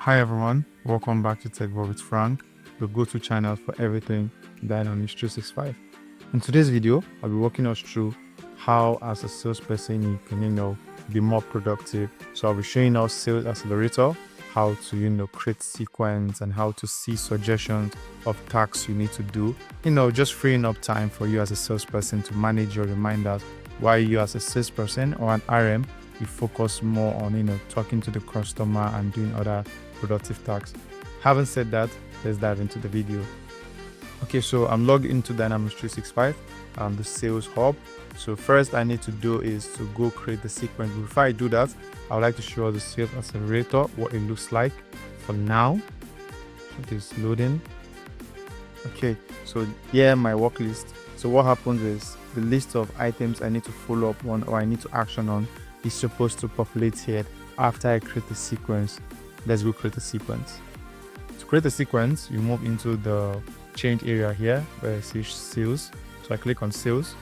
Hi everyone, welcome back to Tech with Frank, the go-to channel for everything Dynamics 365. In today's video, I'll be walking us through how as a salesperson you can, be more productive. So I'll be showing us Sales Accelerator, how to, create sequence and how to see suggestions of tasks you need to do. Just freeing up time for you as a salesperson to manage your reminders while you as a salesperson or an RM, you focus more on, talking to the customer and doing other productive tasks. Having said that, let's dive into the video. Okay, so I'm logged into Dynamics 365, the Sales Hub. So first I need to do is to go create the sequence. Before I do that, I would like to show the Sales Accelerator, what it looks like for now. So it is loading. Okay, so here my work list. So what happens is the list of items I need to follow up on or I need to action on is supposed to populate here after I create the sequence. Let's go create a sequence. To create a sequence, you move into the change area here where it says sales. So I click on sales.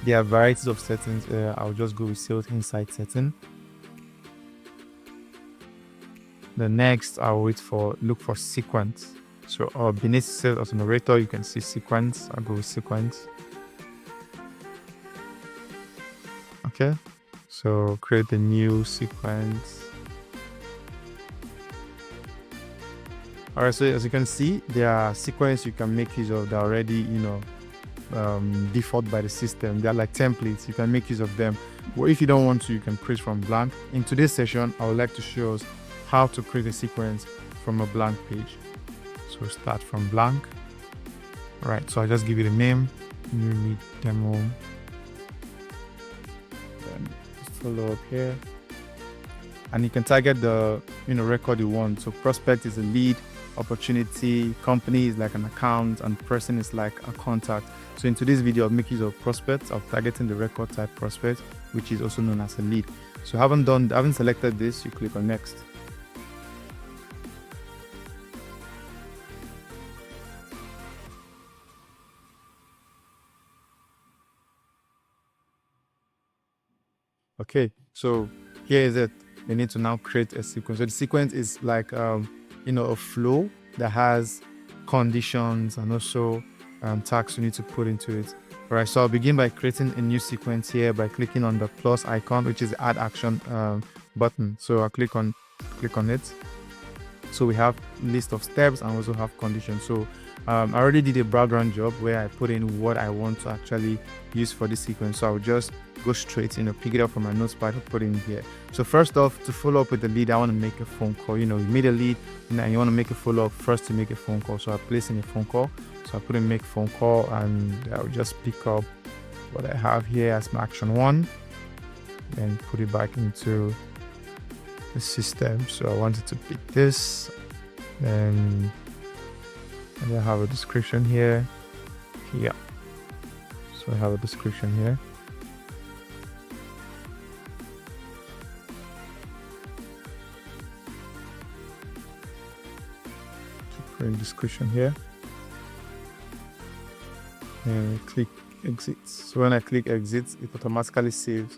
There are varieties of settings. I'll just go with sales insight setting. The next, I'll look for sequence. So beneath Sales Accelerator, you can see sequence. I'll go with sequence. Okay, so create a new sequence. Alright, so as you can see, there are sequences you can make use of that already, default by the system. They are like templates. You can make use of them. But if you don't want to, you can create from blank. In today's session, I would like to show us how to create a sequence from a blank page. So start from blank. Alright, so I just give it a name, new meet demo. Then follow up here. And you can target the record you want. So prospect is a lead, opportunity, company is like an account, and person is like a contact. So in today's video, I'll make use of prospects of targeting the record type prospect, which is also known as a lead. So having selected this, you click on next. Okay, so here is it. You need to now create a sequence. So the sequence is like a flow that has conditions and also tags you need to put into it. All right, so I'll begin by creating a new sequence here by clicking on the plus icon, which is the add action button. So I'll click on it. So we have list of steps and also have conditions. So I already did a background job where I put in what I want to actually use for this sequence. So I'll just go straight, pick it up from my notepad and put it in here. So first off, to follow up with the lead, I want to make a phone call. You made a lead and you want to make a follow-up first to make a phone call. So I place in a phone call. So I put in make phone call and I'll just pick up what I have here as my action 1 and put it back into the system. So I wanted to pick this and I have a description here. Yeah. So I have a description here. Create description here. And click exit. So when I click exit, it automatically saves,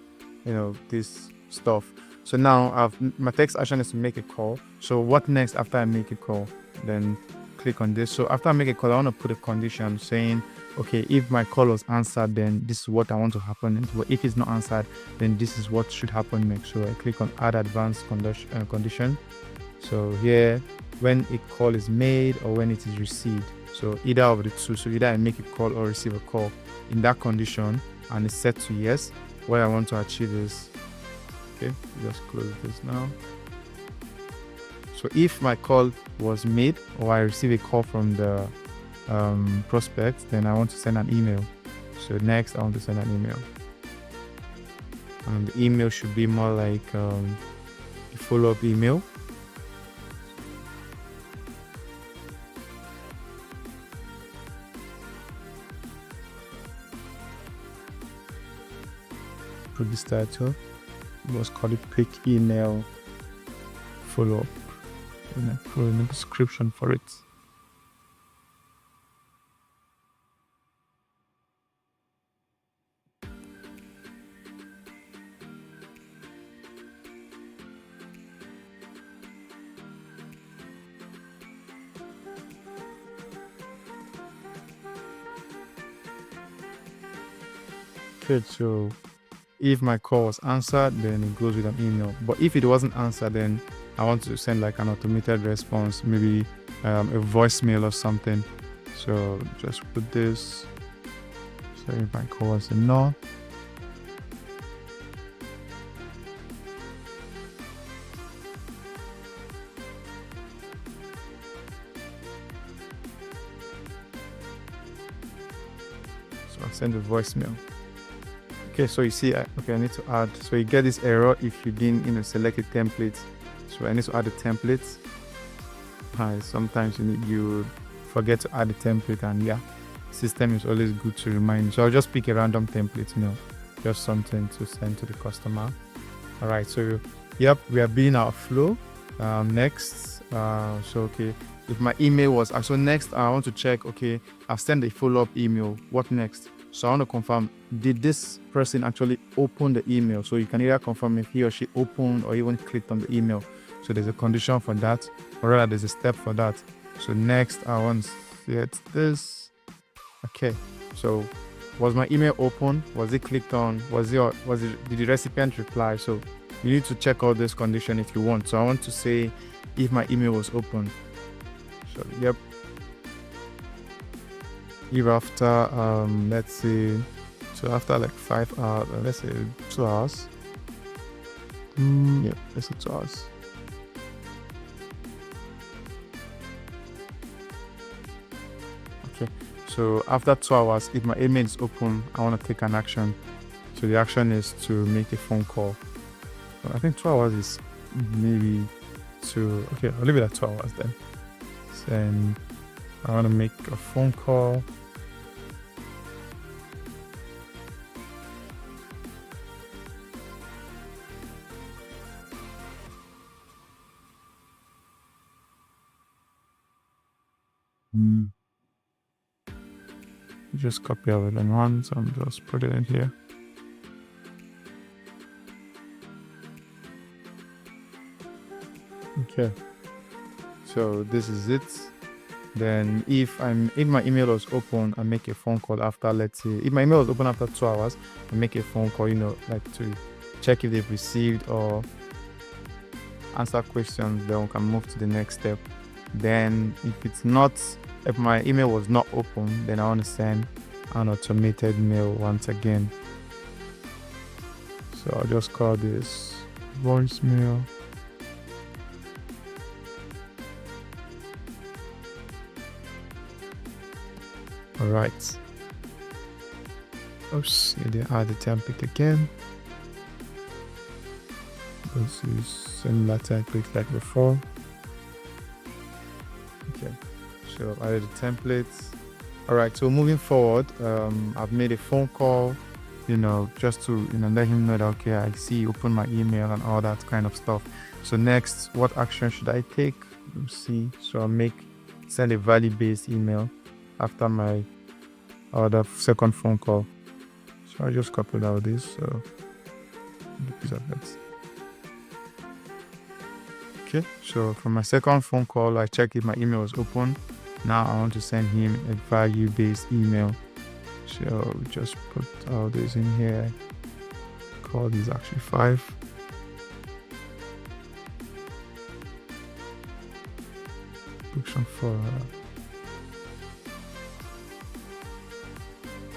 this stuff. So now my text action is to make a call. So what next after I make a call? Then click on this. So after I make a call, I want to put a condition saying, okay, if my call was answered, then this is what I want to happen. But if it's not answered, then this is what should happen next. So I click on add advanced condition. So here, when a call is made or when it is received. So either of the two. So either I make a call or receive a call in that condition and it's set to yes. What I want to achieve is, okay, just close this now. So if my call was made or I receive a call from the prospect, then I want to send an email. So next I want to send an email. And the email should be more like a follow-up email. Put this title. Let's call it quick email follow-up. And I put in a description for it. Okay, so if my call was answered, then it goes with an email. But if it wasn't answered, then I want to send like an automated response, maybe a voicemail or something. So just put this. So if my call was a no, so I'll send a voicemail. Okay, so you see, okay, I need to add. So you get this error if you didn't, select a template. So I need to add a template. Sometimes you forget to add a template, and yeah, system is always good to remind you. So I'll just pick a random template, just something to send to the customer. All right, so yep, we are being our flow. Next, so okay, if my email was so next, I want to check. Okay, I've sent a follow-up email. What next? So I want to confirm, did this person actually open the email? So you can either confirm if he or she opened or even clicked on the email. So there's a condition for that, or rather there's a step for that. So next I want to get this. Okay, so was my email open? Was it clicked on? Did the recipient reply? So you need to check all this condition if you want. So I want to say if my email was open. So yep. If after let's say, so after like 5 hours, let's say 2 hours. Yep, let's say 2 hours. Okay, so after 2 hours, if my email is open, I want to take an action. So the action is to make a phone call. So I think 2 hours is maybe okay, I'll leave it at 2 hours then. Then I want to make a phone call. Just copy all of them once and just put it in here. Okay, so this is it. Then if my email was open, I make a phone call after, let's say, if my email was open after 2 hours, I make a phone call, like to check if they've received or answer questions. Then we can move to the next step. Then if my email was not open, then I want to send an automated mail once again. So I'll just call this voicemail. All right. Oops, you didn't add the template again. Let's use similar template like before. Okay, so I added the templates. All right, so moving forward, I've made a phone call, just to let him know that, okay, I see you open my email and all that kind of stuff. So next, what action should I take? Let's see. So I'll send a value-based email after my other second phone call. So I just copied out this. So piece of it. Okay, so from my second phone call, I check if my email was open. Now I want to send him a value-based email. So just put all this in here. Call these actually 5. Function for.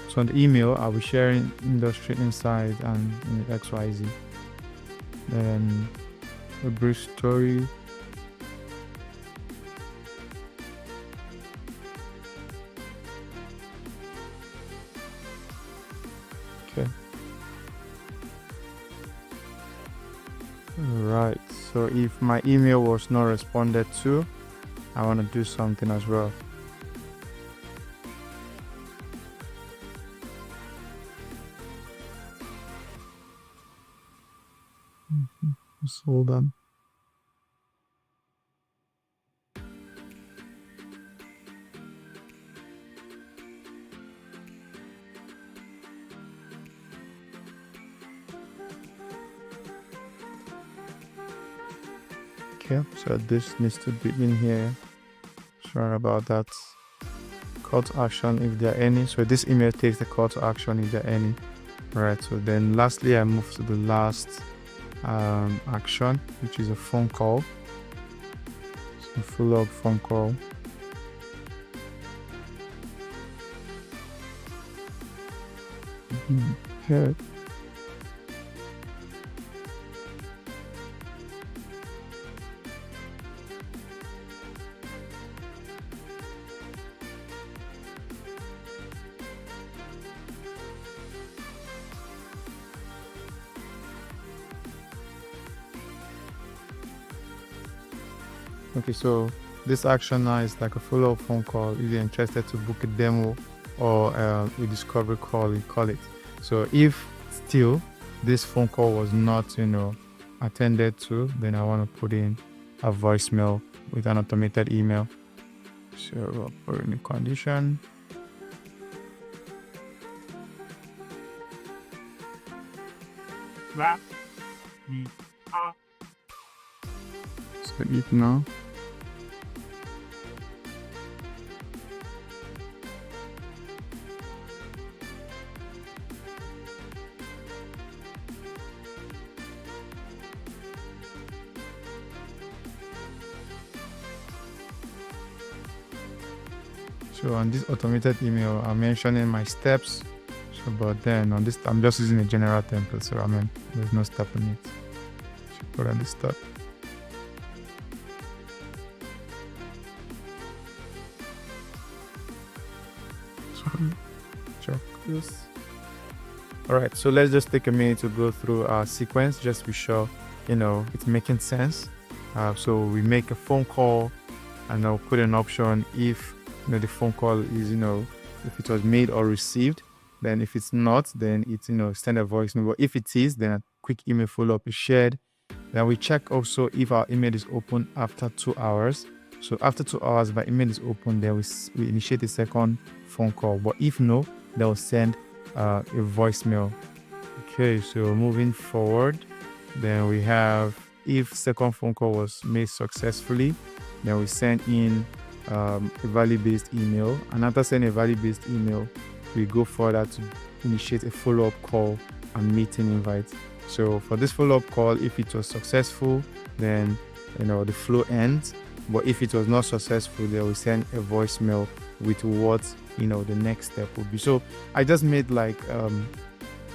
So on the email, I'll be sharing industry insight and XYZ. Then a brief story. Okay. Right. So if my email was not responded to, I want to do something as well. Just hold on. Okay, so this needs to be in here. Sorry about that. Call to action if there are any. So this email takes the call to action if there are any. Right, so then lastly, I move to the last action, which is a phone call. So follow up phone call. Okay. Okay, so this action now is like a follow-up phone call if you're interested to book a demo or a discovery call, you call it. So if still this phone call was not, attended to, then I want to put in a voicemail with an automated email. So I'll put in the condition. So if now. So on this automated email, I'm mentioning my steps. So, but then on this, I'm just using a general template. So there's no step on it. Should put on the step. Check this. All right. So let's just take a minute to go through our sequence, just to be sure, it's making sense. So we make a phone call, and I'll put an option if the phone call is, if it was made or received. Then if it's not, then it's, send a voicemail. But if it is, then a quick email follow-up is shared. Then we check also if our email is open after 2 hours. So after 2 hours, if our email is open, then we initiate a second phone call. But if no, they'll send a voicemail. Okay, so moving forward, then we have if second phone call was made successfully, then we send in a value-based email, and after sending a value-based email, we go further to initiate a follow-up call and meeting invite. So for this follow-up call, if it was successful, then the flow ends. But if it was not successful, then we send a voicemail with what the next step would be. So I just made like a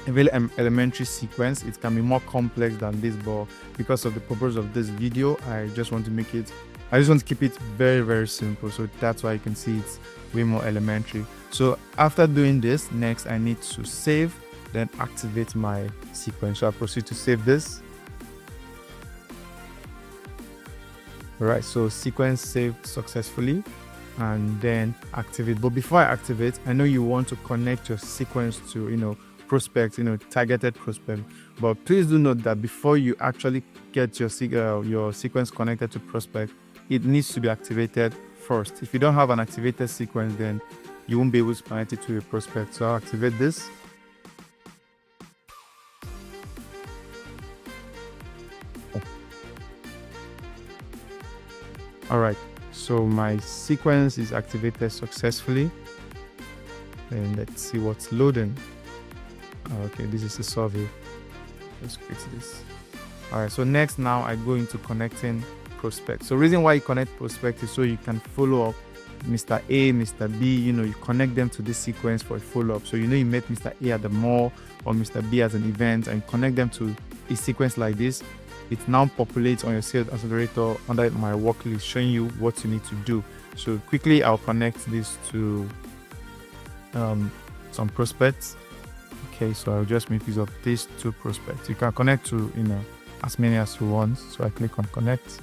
very elementary sequence. It can be more complex than this, but because of the purpose of this video, I just want to keep it very, very simple. So that's why you can see it's way more elementary. So after doing this, next I need to save, then activate my sequence. So I proceed to save this. All right, so sequence saved successfully, and then activate. But before I activate, I know you want to connect your sequence to, prospect, targeted prospect. But please do note that before you actually get your sequence connected to prospect, it needs to be activated first. If you don't have an activated sequence, then you won't be able to connect it to a prospect. So I'll activate this. All right, so my sequence is activated successfully. And let's see what's loading. Okay, this is a survey. Let's quit this. All right, so next now I go into connecting prospect. So reason why you connect prospect is so you can follow up Mr. A, Mr. B, you connect them to this sequence for a follow-up. So you met Mr. A at the mall or Mr. B at an event, and connect them to a sequence like this. It now populates on your Sales Accelerator under my work list, showing you what you need to do. So quickly I'll connect this to some prospects. Okay, so I'll just make use of these two prospects. You can connect to as many as you want. So I click on connect.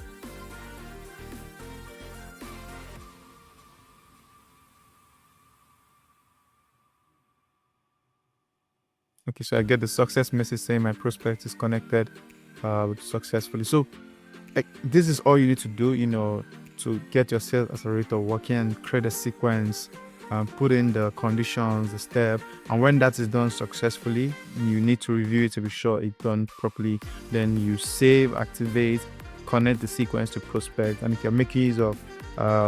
Okay, so I get the success message saying my prospect is connected successfully. So this is all you need to do, to get your Sales Accelerator working, create a sequence, put in the conditions, the step, and when that is done successfully, you need to review it to be sure it's done properly. Then you save, activate, connect the sequence to prospect, and if you're making use of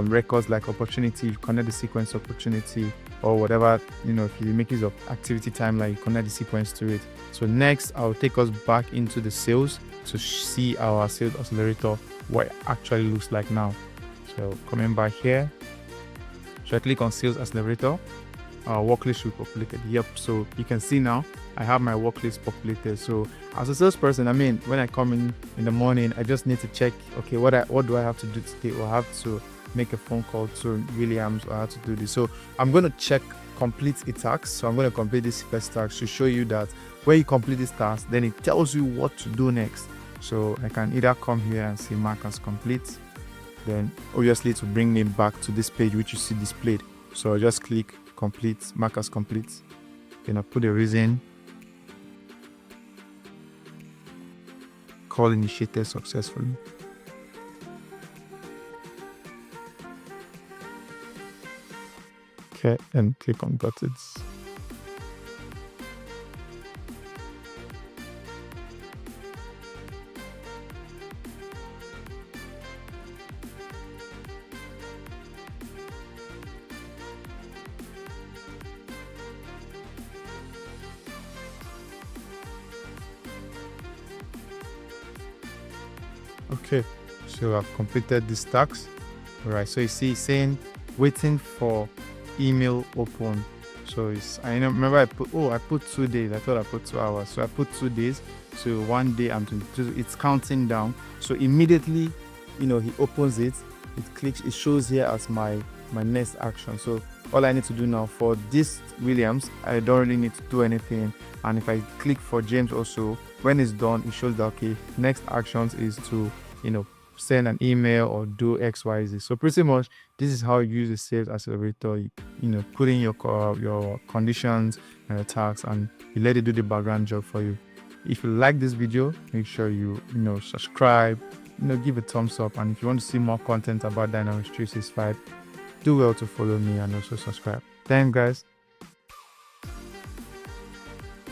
records like opportunity, you connect the sequence opportunity, or whatever, if you make use of activity timeline, you connect the sequence to it. So next, I'll take us back into the sales to see our Sales Accelerator, what it actually looks like now. So coming back here, so I click on Sales Accelerator, our work list should be populated. Yep, so you can see now I have my work list populated. So as a salesperson, when I come in the morning, I just need to check, okay, what do I have to do today? Or I have to make a phone call to Williams, or I have to do this. So I'm going to check complete a task. So I'm going to complete this first task to show you that when you complete this task, then it tells you what to do next. So I can either come here and say mark as complete, then obviously to bring me back to this page which you see displayed. So I just click complete, mark as complete, then I put the reason, call initiated successfully. Okay, and click on got it. Okay, so I've completed this task. All right, so you see it's saying waiting for email open. So I remember I put 2 days. I thought I put 2 hours. So I put 2 days. So 1 day and 22. It's counting down. So immediately, he opens it. It clicks. It shows here as my next action. So all I need to do now for this Williams, I don't really need to do anything. And if I click for James also, when it's done, it shows that okay, next actions is to send an email or do XYZ. So pretty much this is how you use the Sales Accelerator. Put in your conditions and your tasks, and you let it do the background job for you. If you like this video, make sure you subscribe, give a thumbs up, and if you want to see more content about Dynamics 365, do well to follow me and also subscribe. Thanks guys.